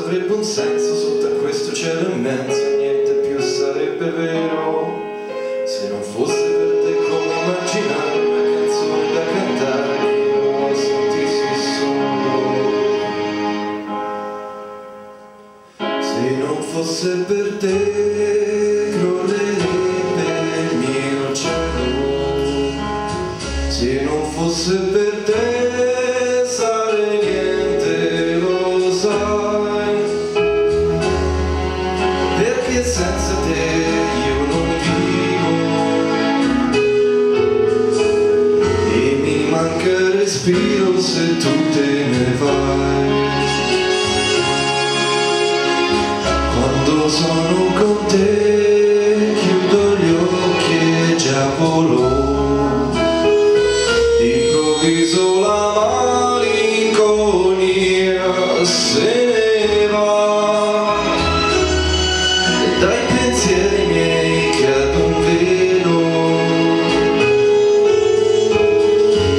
avrebbe un senso sotto a questo cielo immenso, niente più sarebbe vero se non fosse per te. Come immaginare una canzone da cantare che non sentissi solo, se non fosse per te crollerebbe il mio cielo, se non fosse per te sarei niente, lo sai, perché senza te io non vivo e mi manca il respiro se tu te ne vai. Quando sono con te chiudo gli occhi e già volo, improvviso la malinconia se ne va, e dai pensieri miei cade un velo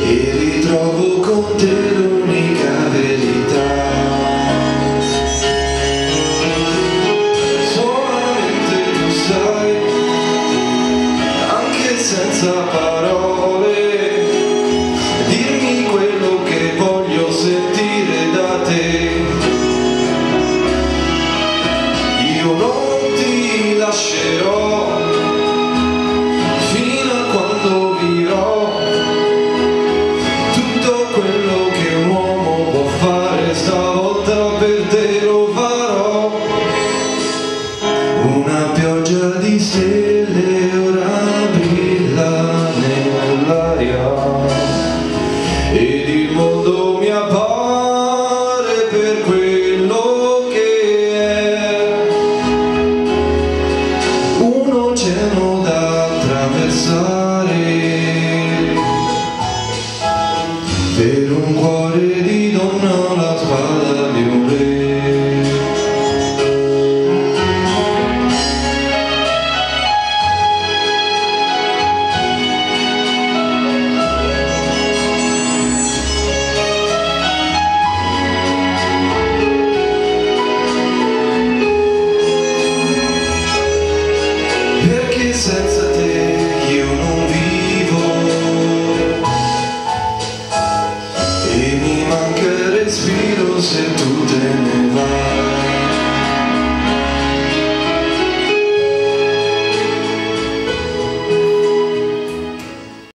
e ritrovo con te l'unica verità. Solamente tu sai, anche senza parole, dirmi quello che voglio sentire da te. Io non ti lascerò fino a quando vivrò tutto quello che un uomo può fare, stavolta per te lo farò. Una pioggia di stelle ora brilla nell'aria ed il mondo mi appare per quello che è, un oceano da attraversare per un cuore di donna, la spada di un re. Perché senza te